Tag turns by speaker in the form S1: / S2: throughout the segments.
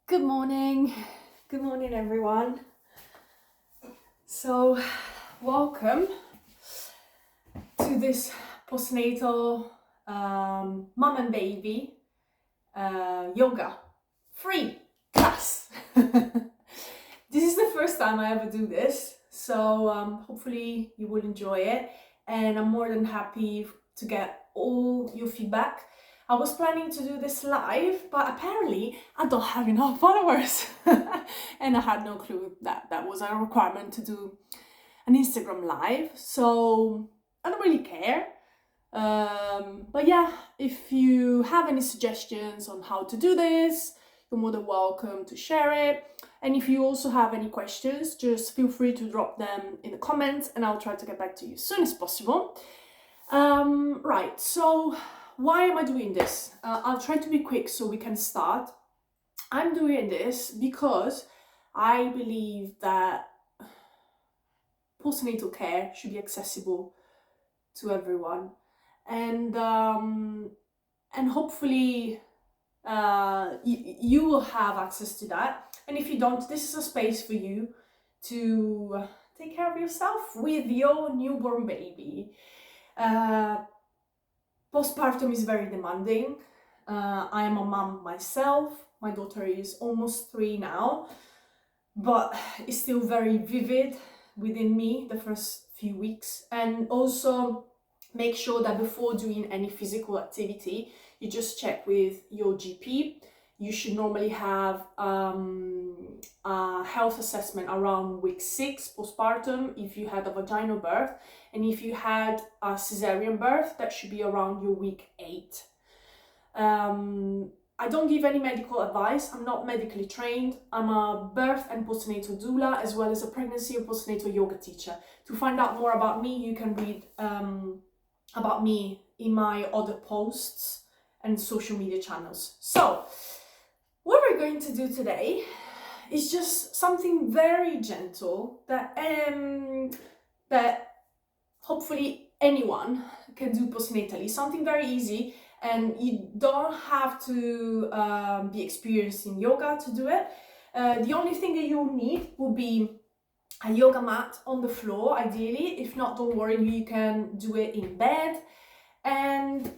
S1: Good morning. Good morning, everyone. So, welcome to this postnatal mum and baby yoga free class. This is the first time I ever do this, so hopefully you will enjoy it, and I'm more than happy to get all your feedback. I was planning to do this live, but apparently I don't have enough followers. And I had no clue that that was a requirement to do an Instagram live, so I don't really care. But yeah, if you have any suggestions on how to do this, you're more than welcome to share it. And if you also have any questions, just feel free to drop them in the comments and I'll try to get back to you as soon as possible. Right, so why am I doing this? I'll try to be quick so we can start. I'm doing this because I believe that postnatal care should be accessible to everyone, and hopefully you will have access to that. And if you don't, this is a space for you to take care of yourself with your newborn baby. Postpartum is very demanding. I am a mom myself. My daughter is almost 3 now, but it's still very vivid within me the first few weeks. And also make sure that before doing any physical activity, you just check with your GP. You should normally have a health assessment around week 6 postpartum if you had a vaginal birth, and if you had a cesarean birth, that should be around your week 8. I don't give any medical advice. I'm not medically trained. I'm a birth and postnatal doula, as well as a pregnancy and postnatal yoga teacher. To find out more about me, you can read about me in my other posts and social media channels. So, what we're going to do today is just something very gentle that hopefully anyone can do postnatally. Something very easy, and you don't have to be experienced in yoga to do it. The only thing that you'll need will be a yoga mat on the floor, ideally. If not, don't worry, you can do it in bed, and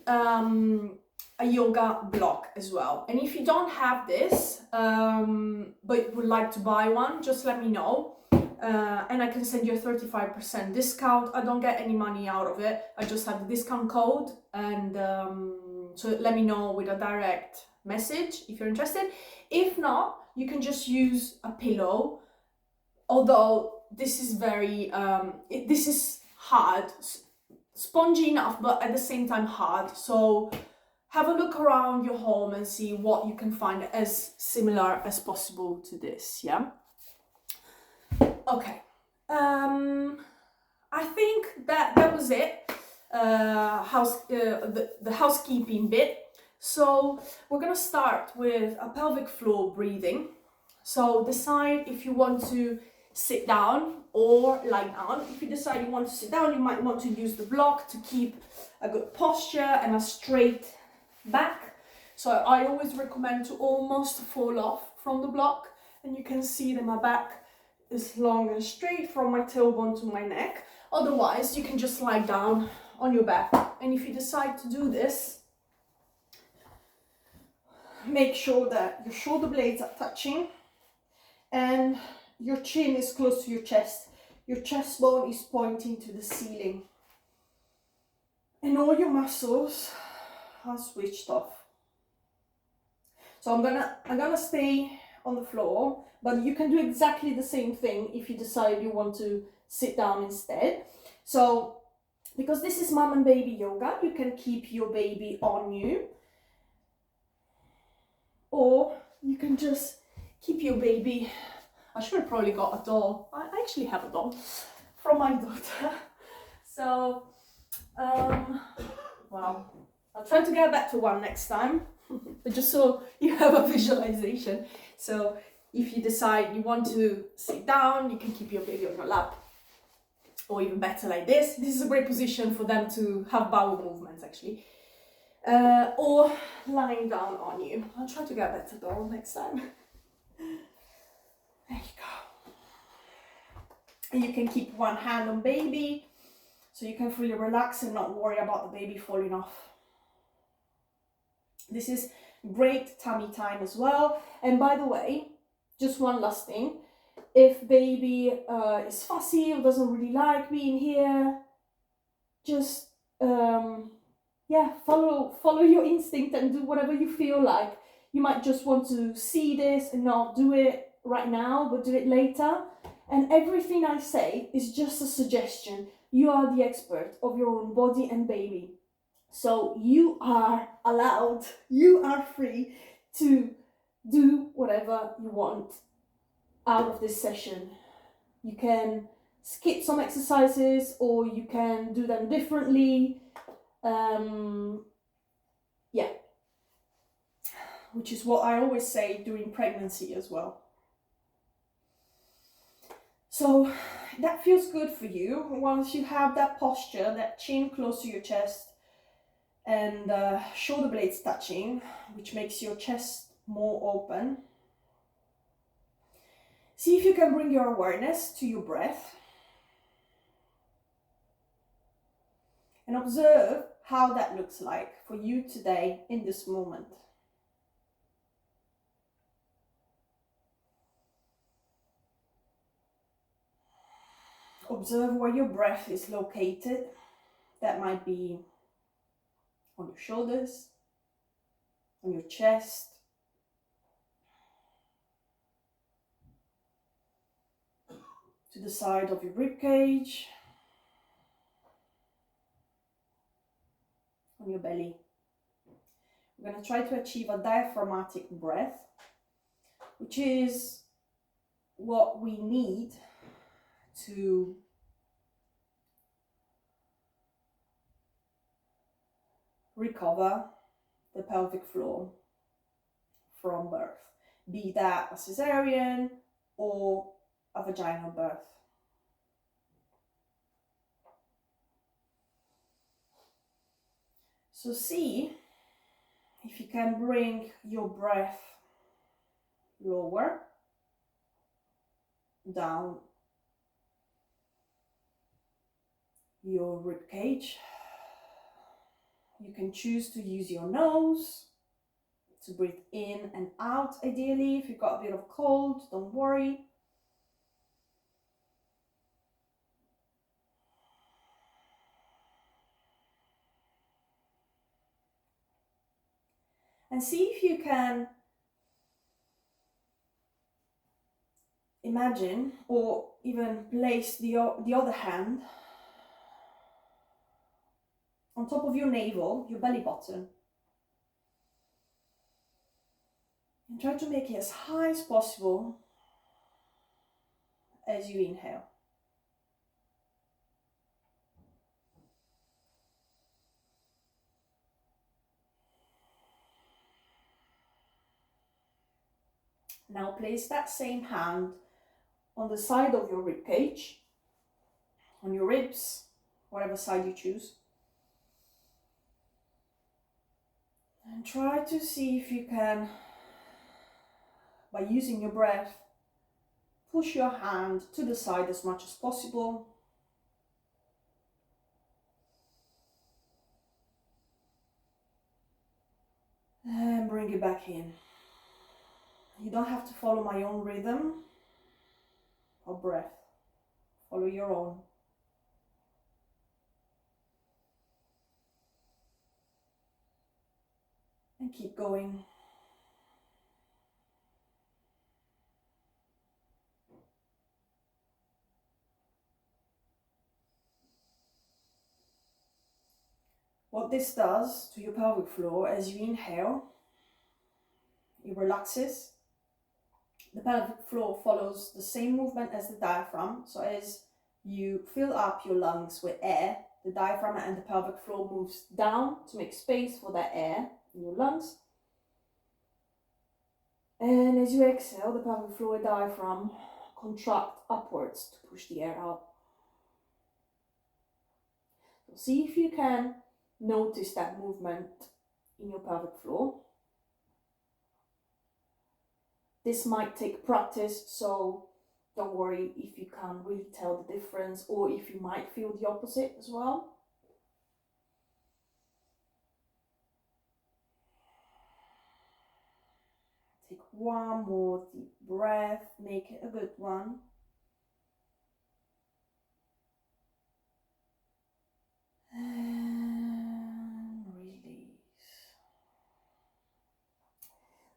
S1: a yoga block as well. And if you don't have this, but would like to buy one, just let me know. And I can send you a 35% discount. I don't get any money out of it. I just have the discount code, and so let me know with a direct message if you're interested. If not, you can just use a pillow. Although this is very, this is hard, spongy enough, but at the same time hard. So have a look around your home and see what you can find as similar as possible to this, yeah? Okay, I think that was it, the housekeeping bit. So we're gonna start with a pelvic floor breathing. So decide if you want to sit down or lie down. If you decide you want to sit down, you might want to use the block to keep a good posture and a straight back. So I always recommend to almost fall off from the block, and you can see that my back is long and straight from my tailbone to my neck. Otherwise, you can just lie down on your back. And if you decide to do this, make sure that your shoulder blades are touching and your chin is close to your chest. Your chest bone is pointing to the ceiling. And all your muscles are switched off. So I'm gonna stay on the floor, but you can do exactly the same thing if you decide you want to sit down instead. So because this is mom and baby yoga, you can keep your baby on you, or you can just keep your baby. I should have probably got a doll. I actually have a doll from my daughter. So wow, I'll try to get back to one next time. But just so you have a visualization. So if you decide you want to sit down, you can keep your baby on your lap. Or even better like this. This is a great position for them to have bowel movements actually. Or lying down on you. I'll try to get better doll next time. There you go. And you can keep one hand on baby, so you can fully relax and not worry about the baby falling off. This is great tummy time as well. And by the way, just one last thing. If baby is fussy or doesn't really like being here, just yeah, follow your instinct and do whatever you feel like. You might just want to see this and not do it right now, but do it later. And everything I say is just a suggestion. You are the expert of your own body and baby. So you are allowed, you are free to do whatever you want out of this session. You can skip some exercises or you can do them differently. Yeah, which is what I always say during pregnancy as well. So that feels good for you. Once you have that posture, that chin close to your chest and shoulder blades touching, which makes your chest more open. See if you can bring your awareness to your breath and observe how that looks like for you today in this moment. Observe where your breath is located. That might be on your shoulders, on your chest, to the side of your rib cage, on your belly. We're going to try to achieve a diaphragmatic breath, which is what we need to recover the pelvic floor from birth, be that a cesarean or a vaginal birth. So see if you can bring your breath lower, down your rib cage. You can choose to use your nose to breathe in and out ideally. If you've got a bit of cold, don't worry. And see if you can imagine or even place the other hand on top of your navel, your belly button. And try to make it as high as possible as you inhale. Now place that same hand on the side of your rib cage, on your ribs, whatever side you choose. And try to see if you can, by using your breath, push your hand to the side as much as possible. And bring it back in. You don't have to follow my own rhythm of breath. Follow your own. And keep going. What this does to your pelvic floor as you inhale, it relaxes. The pelvic floor follows the same movement as the diaphragm. So as you fill up your lungs with air, the diaphragm and the pelvic floor moves down to make space for that air in your lungs. And as you exhale, the pelvic floor and diaphragm contract upwards to push the air out. So see if you can notice that movement in your pelvic floor. This might take practice, so don't worry if you can't really tell the difference, or if you might feel the opposite as well. Take one more deep breath, make it a good one. And release.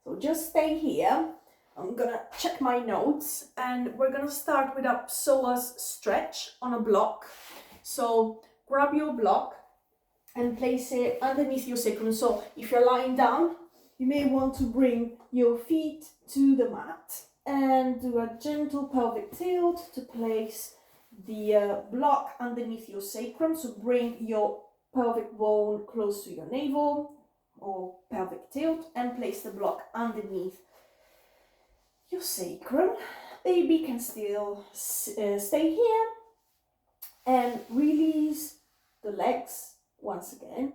S1: So just stay here. I'm gonna check my notes, and we're gonna start with a psoas stretch on a block. So grab your block and place it underneath your sacrum. So if you're lying down, you may want to bring your feet to the mat and do a gentle pelvic tilt to place the block underneath your sacrum. So bring your pelvic bone close to your navel, or pelvic tilt, and place the block underneath your sacrum. Baby can still stay here, and release the legs once again.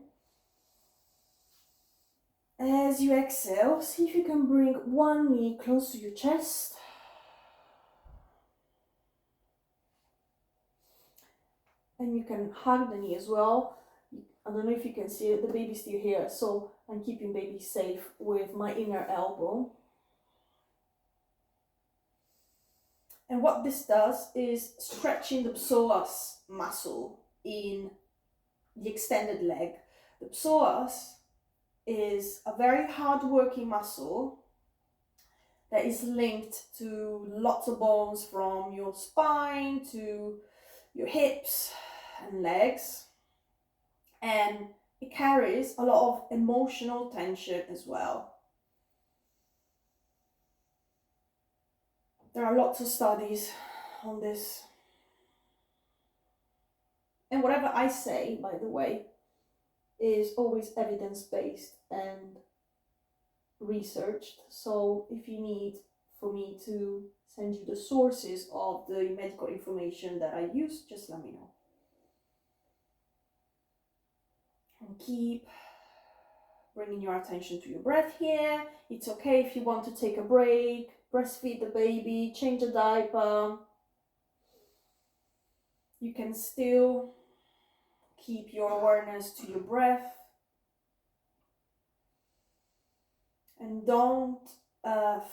S1: As you exhale, see if you can bring one knee close to your chest. And you can hug the knee as well. I don't know if you can see it, the baby's still here, so I'm keeping baby safe with my inner elbow. And what this does is stretching the psoas muscle in the extended leg. The psoas is a very hard-working muscle that is linked to lots of bones, from your spine to your hips and legs, and it carries a lot of emotional tension as well. There are lots of studies on this, and whatever I say, by the way, is always evidence-based and researched. So if you need for me to send you the sources of the medical information that I use, just let me know. And keep bringing your attention to your breath here. It's okay if you want to take a break, breastfeed the baby, change a diaper. You can still keep your awareness to your breath. And don't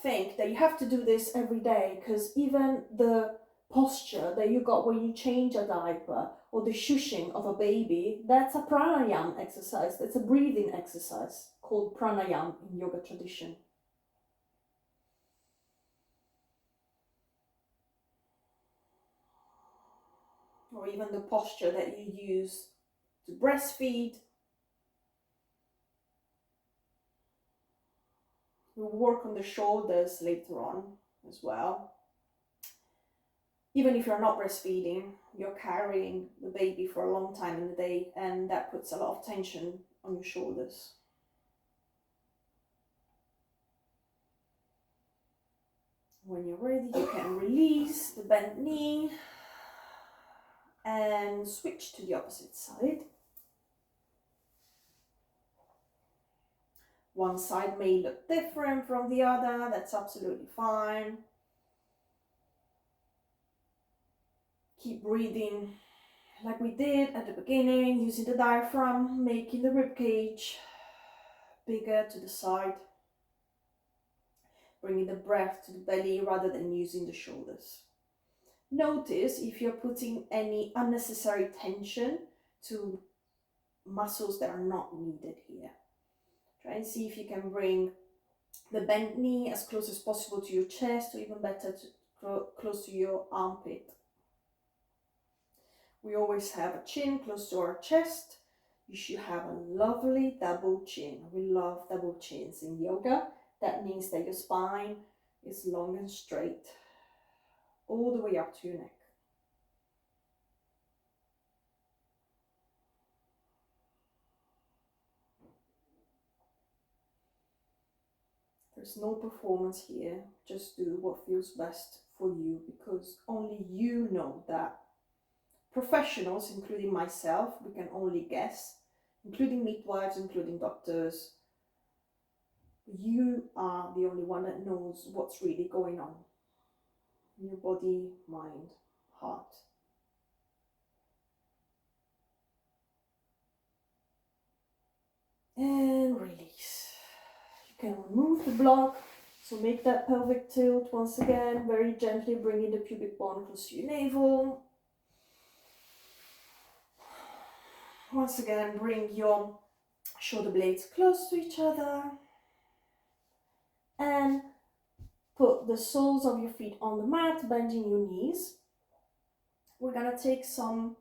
S1: think that you have to do this every day, because even the posture that you got when you change a diaper, or the shushing of a baby, that's a pranayama exercise. That's a breathing exercise called pranayama in yoga tradition. Or even the posture that you use to breastfeed. We'll work on the shoulders later on as well. Even if you're not breastfeeding, you're carrying the baby for a long time in the day, and that puts a lot of tension on your shoulders. When you're ready, you can release the bent knee and switch to the opposite side. One side may look different from the other, that's absolutely fine. Keep breathing like we did at the beginning, using the diaphragm, making the rib cage bigger to the side. Bringing the breath to the belly rather than using the shoulders. Notice if you're putting any unnecessary tension to muscles that are not needed here. Try and see if you can bring the bent knee as close as possible to your chest, or even better, close to your armpit. We always have a chin close to our chest. You should have a lovely double chin. We love double chins in yoga. That means that your spine is long and straight, all the way up to your neck. There's no performance here. Just do what feels best for you, because only you know that. Professionals, including myself, we can only guess, including midwives, including doctors. You are the only one that knows what's really going on in your body, mind, heart. And release. You can remove the block. So make that pelvic tilt once again, very gently bringing the pubic bone close to your navel. Once again, bring your shoulder blades close to each other. And put the soles of your feet on the mat, bending your knees. We're gonna take some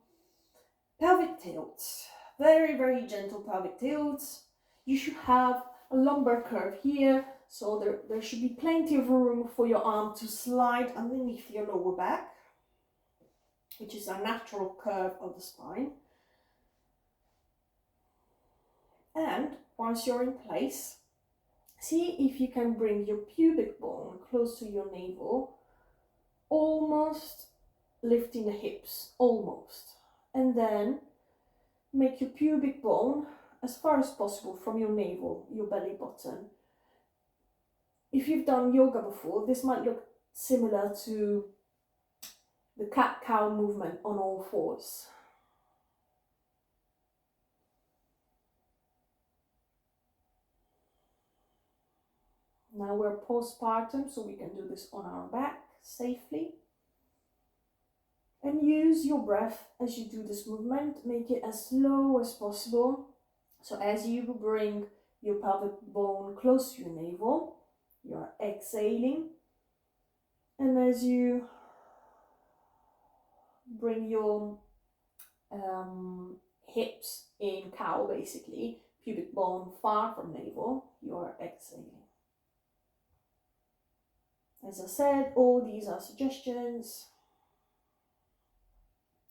S1: pelvic tilts. Very, very gentle pelvic tilts. You should have a lumbar curve here, so there should be plenty of room for your arm to slide underneath your lower back, which is a natural curve of the spine. And once you're in place, see if you can bring your pubic bone close to your navel, almost lifting the hips, almost. And then make your pubic bone as far as possible from your navel, your belly button. If you've done yoga before, this might look similar to the cat-cow movement on all fours. Now we're postpartum, so we can do this on our back safely. And use your breath as you do this movement. Make it as slow as possible. So as you bring your pelvic bone close to your navel, you're exhaling. And as you bring your hips in cow, basically, pubic bone far from navel, you're exhaling. As I said, all these are suggestions.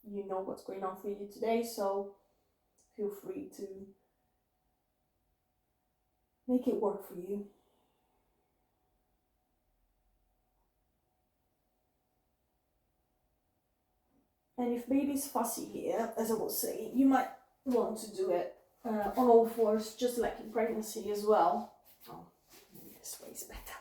S1: You know what's going on for you today, so feel free to make it work for you. And if baby's fussy here, as I was saying, you might want to do it on all fours, just like in pregnancy as well. Oh, maybe this way is better.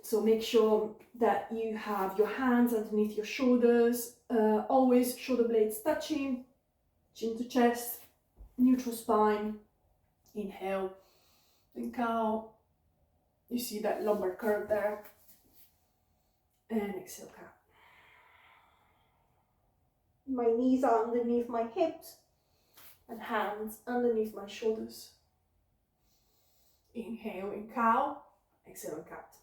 S1: So make sure that you have your hands underneath your shoulders, always shoulder blades touching, chin to chest, neutral spine. Inhale, then cow. You see that lumbar curve there. And exhale, cow. My knees are underneath my hips and hands underneath my shoulders. Inhale in cow, exhale in cat.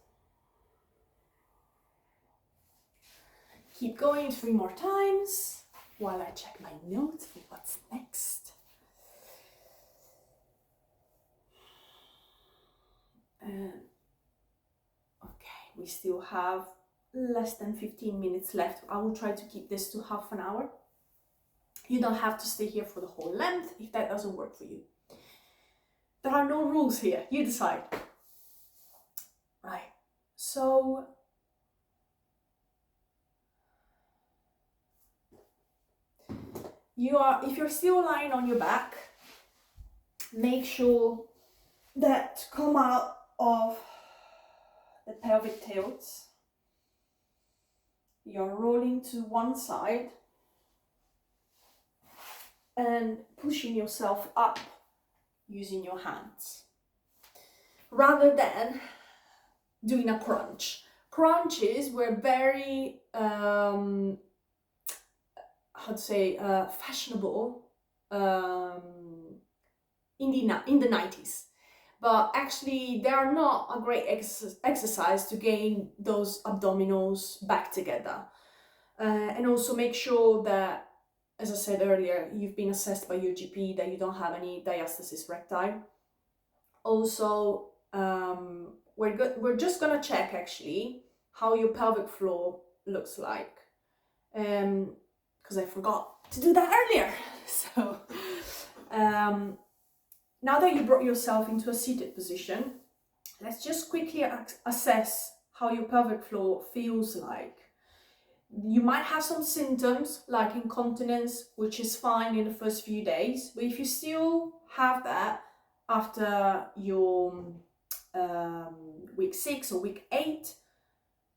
S1: Keep going 3 more times while I check my notes for what's next. And okay, we still have less than 15 minutes left. I will try to keep this to half an hour. You don't have to stay here for the whole length if that doesn't work for you. There are no rules here, you decide. Right, so if you're still lying on your back, make sure that to come out of the pelvic tilts, you're rolling to one side and pushing yourself up using your hands, rather than doing a crunch. Crunches were very, fashionable in the 90s. But actually, they are not a great exercise to gain those abdominals back together. And also make sure that, as I said earlier, you've been assessed by your GP, that you don't have any diastasis recti. Also, we're just gonna check actually how your pelvic floor looks like, because I forgot to do that earlier. So now that you brought yourself into a seated position, let's just quickly assess how your pelvic floor feels like. You might have some symptoms like incontinence, which is fine in the first few days, but if you still have that, after your week 6 or week 8,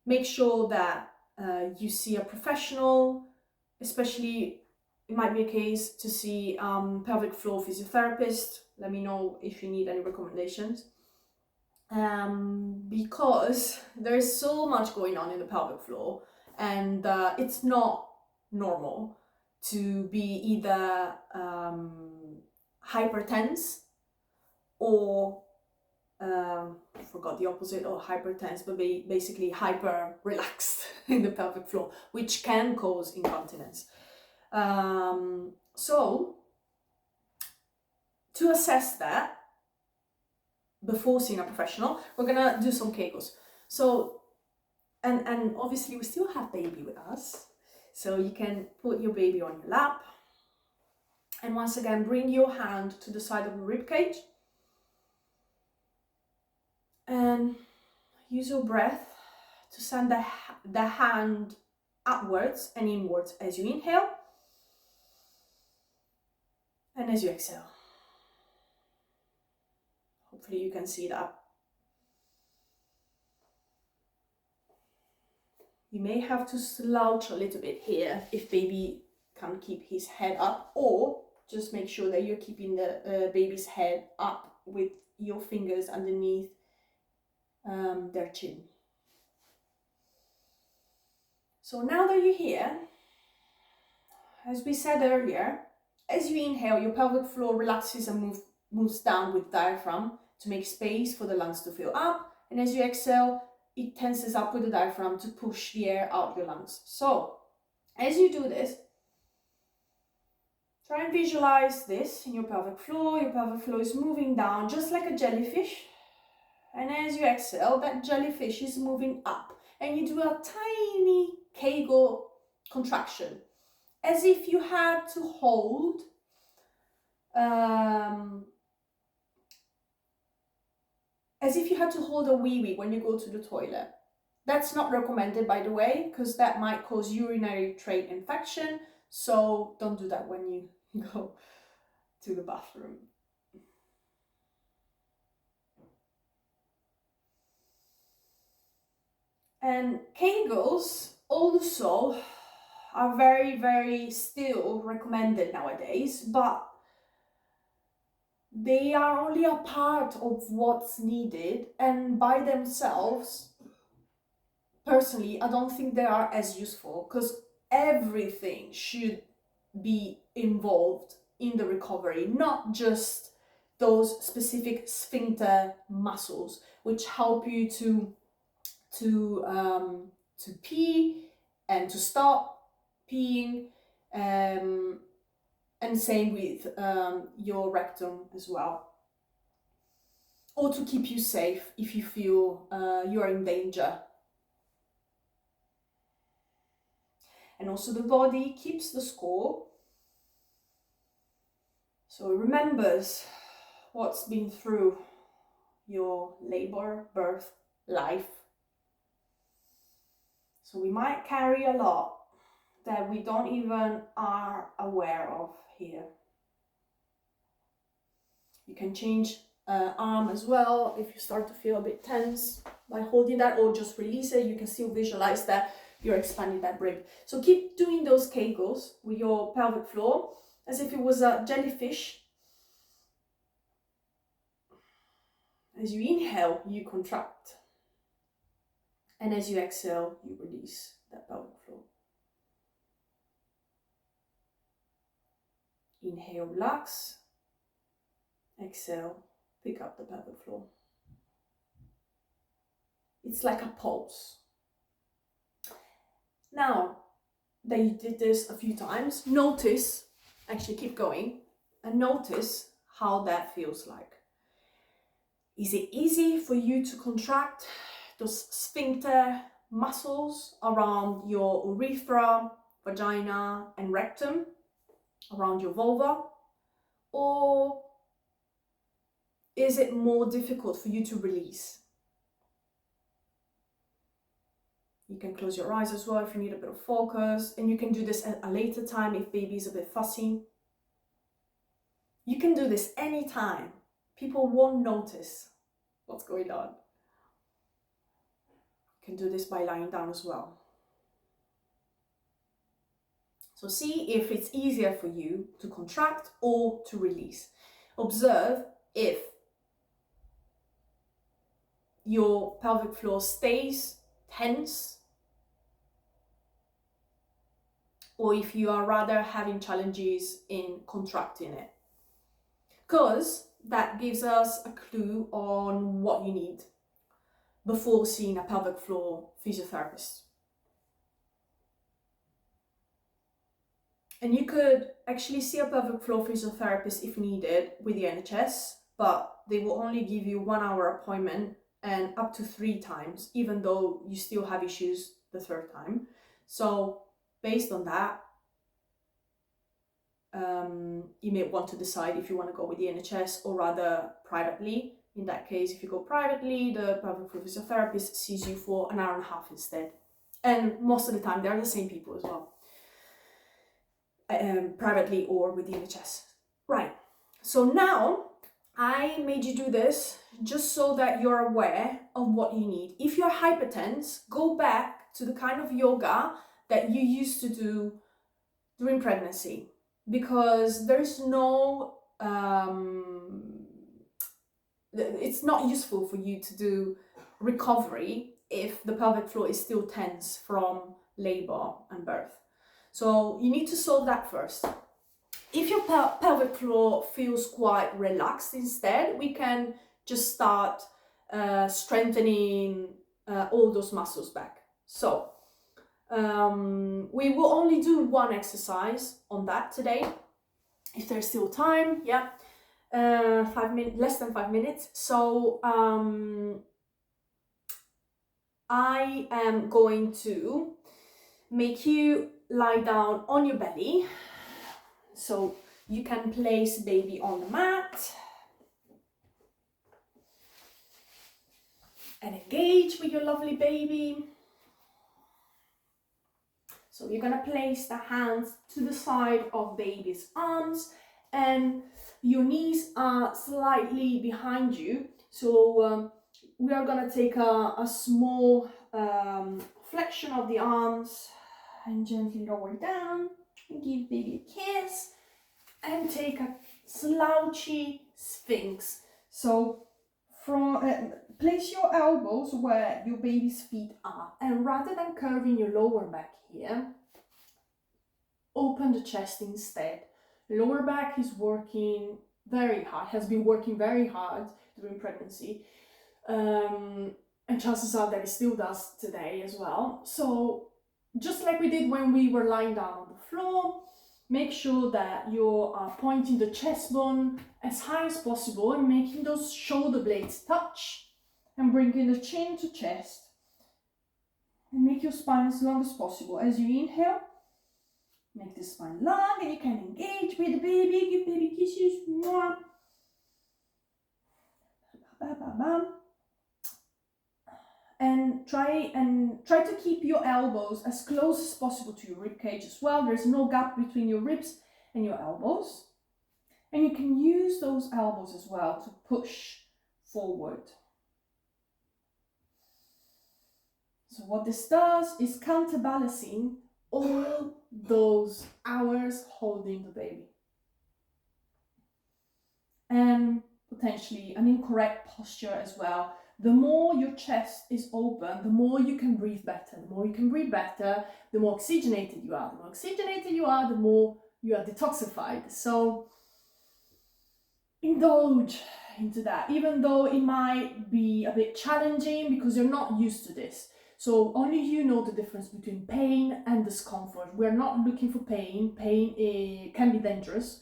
S1: make sure that you see a professional, especially it might be a case to see pelvic floor physiotherapist. Let me know if you need any recommendations. Because there's so much going on in the pelvic floor, and it's not normal to be either hypertense or I forgot the opposite of hypertense, but basically hyper relaxed in the pelvic floor, which can cause incontinence. So to assess that before seeing a professional, we're gonna do some Kegels. So, and obviously we still have baby with us, so you can put your baby on your lap, and once again bring your hand to the side of the rib cage, and use your breath to send the hand upwards and inwards as you inhale and as you exhale. Hopefully you can see that. You may have to slouch a little bit here if baby can't keep his head up, or just make sure that you're keeping the baby's head up with your fingers underneath their chin. So now that you're here, as we said earlier, as you inhale, your pelvic floor relaxes and moves down with diaphragm to make space for the lungs to fill up, and as you exhale, it tenses up with the diaphragm to push the air out your lungs. So as you do this, try and visualize this in your pelvic floor. Your pelvic floor is moving down just like a jellyfish, and as you exhale, that jellyfish is moving up, and you do a tiny Kegel contraction, as if you had to hold a wee-wee when you go to the toilet. That's not recommended, by the way, because that might cause urinary tract infection, so don't do that when you go to the bathroom. And Kegels also are very, very still recommended nowadays, but they are only a part of what's needed, and by themselves, personally, I don't think they are as useful, because everything should be involved in the recovery, not just those specific sphincter muscles, which help you to pee and to stop peeing, and same with your rectum as well, or to keep you safe if you feel you are in danger. And also the body keeps the score, so it remembers what's been through your labor, birth, life. So we might carry a lot that we don't even are aware of here. You can change arm as well if you start to feel a bit tense by holding that, or just release it. You can still visualize that you're expanding that rib. So keep doing those Kegels with your pelvic floor as if it was a jellyfish. As you inhale, you contract, and as you exhale, you release that pelvic floor. Inhale, relax. Exhale, pick up the pelvic floor. It's like a pulse. Now that you did this a few times, notice, actually keep going, and notice how that feels like. Is it easy for you to contract those sphincter muscles around your urethra, vagina, and rectum, around your vulva? Or is it more difficult for you to release? You can close your eyes as well if you need a bit of focus, and you can do this at a later time if baby is a bit fussy. You can do this anytime, people won't notice what's going on. You can do this by lying down as well. So see if it's easier for you to contract or to release. Observe if your pelvic floor stays tense or if you are rather having challenges in contracting it. Because that gives us a clue on what you need before seeing a pelvic floor physiotherapist. And you could actually see a pelvic floor physiotherapist if needed with the NHS, but they will only give you 1 hour appointment and up to 3 times, even though you still have issues the 3rd time. So based on that, you may want to decide if you want to go with the NHS or rather privately. In that case, if you go privately, the pelvic floor physiotherapist sees you for 1.5 hours instead. And most of the time, they're the same people as well. Privately or with the NHS. Right, so now I made you do this just so that you're aware of what you need. If you're hypertense, go back to the kind of yoga that you used to do during pregnancy, because there's no it's not useful for you to do recovery if the pelvic floor is still tense from labor and birth. So you need to solve that first. If your pelvic floor feels quite relaxed instead, we can just start strengthening all those muscles back. So we will only do 1 exercise on that today, if there's still time. Yeah, 5 minutes, less than 5 minutes. So I am going to make you lie down on your belly, so you can place baby on the mat and engage with your lovely baby. So you're gonna place the hands to the side of baby's arms and your knees are slightly behind you. So we are gonna take a small flexion of the arms and gently lower down and give baby a kiss and take a slouchy sphinx. So from place your elbows where your baby's feet are, and rather than curving your lower back here, open the chest instead. Lower back is working very hard, has been working very hard during pregnancy, and chances are that it still does today as well. So just like we did when we were lying down on the floor, make sure that you are pointing the chest bone as high as possible and making those shoulder blades touch and bringing the chin to chest. And make your spine as long as possible. As you inhale, make the spine long and you can engage with the baby, give baby kisses. Mwah. Ba, ba, ba. And try to keep your elbows as close as possible to your rib cage as well. There's no gap between your ribs and your elbows. And you can use those elbows as well to push forward. So what this does is counterbalancing all those hours holding the baby. And potentially an incorrect posture as well. The more your chest is open, the more you can breathe better. The more you can breathe better, the more oxygenated you are. The more oxygenated you are, the more you are detoxified. So indulge into that, even though it might be a bit challenging because you're not used to this. So only you know the difference between pain and discomfort. We're not looking for pain. Pain can be dangerous,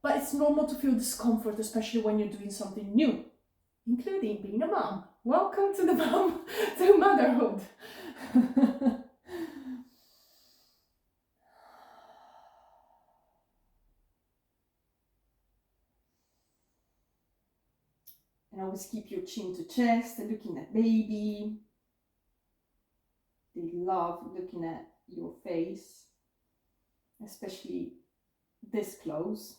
S1: but it's normal to feel discomfort, especially when you're doing something new, including being a mom. Welcome to the to motherhood. And always keep your chin to chest, looking at baby. They love looking at your face, especially this close.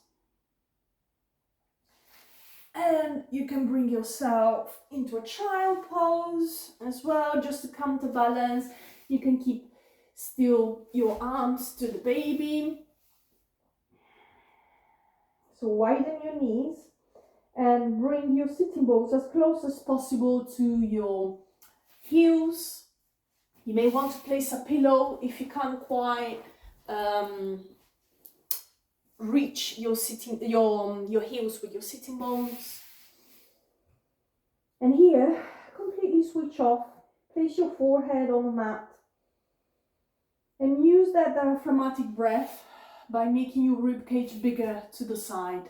S1: And you can bring yourself into a child pose as well, just to counterbalance. You can keep still your arms to the baby. So widen your knees and bring your sitting bones as close as possible to your heels. You may want to place a pillow if you can't quite reach your heels with your sitting bones. And here, completely switch off. Place your forehead on the mat and use that diaphragmatic breath by making your rib cage bigger to the side.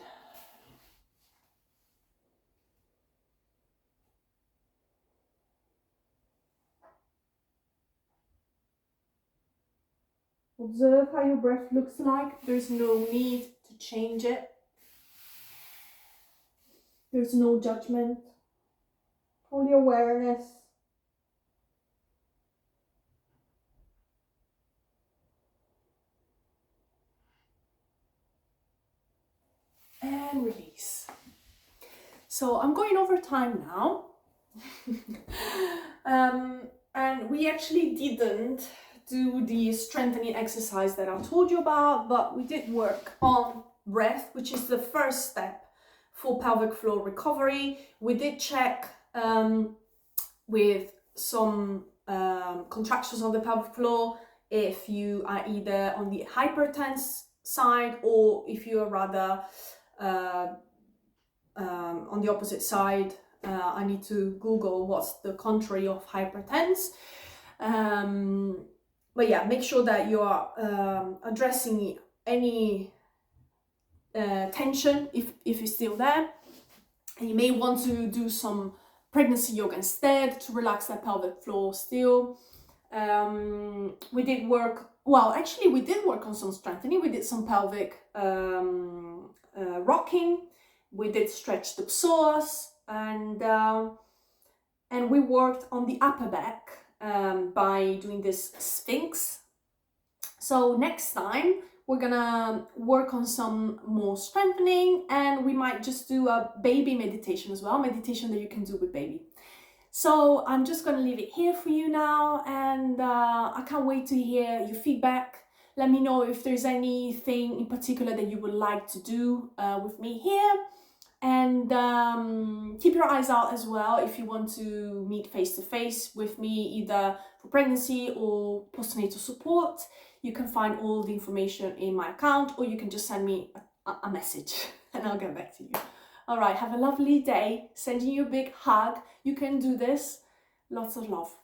S1: Observe how your breath looks like. There's no need to change it. There's no judgment, only awareness. And release. So I'm going over time now. And we actually didn't do the strengthening exercise that I told you about, but we did work on breath, which is the first step for pelvic floor recovery. We did check with some contractions on the pelvic floor if you are either on the hypertense side or if you are rather on the opposite side. I need to Google what's the contrary of hypertense. But yeah, make sure that you are addressing any tension if it's still there. And you may want to do some pregnancy yoga instead to relax that pelvic floor still. We did work, well, actually we did work on some strengthening. We did some pelvic rocking. We did stretch the psoas, and we worked on the upper back by doing this Sphinx. So next time we're gonna work on some more strengthening, and we might just do a baby meditation as well, meditation that you can do with baby. So I'm just gonna leave it here for you now, and I can't wait to hear your feedback. Let me know if there's anything in particular that you would like to do with me here. And keep your eyes out as well if you want to meet face-to-face with me, either for pregnancy or postnatal support. You can find all the information in my account, or you can just send me a message and I'll get back to you. All right, have a lovely day. Sending you a big hug. You can do this. Lots of love.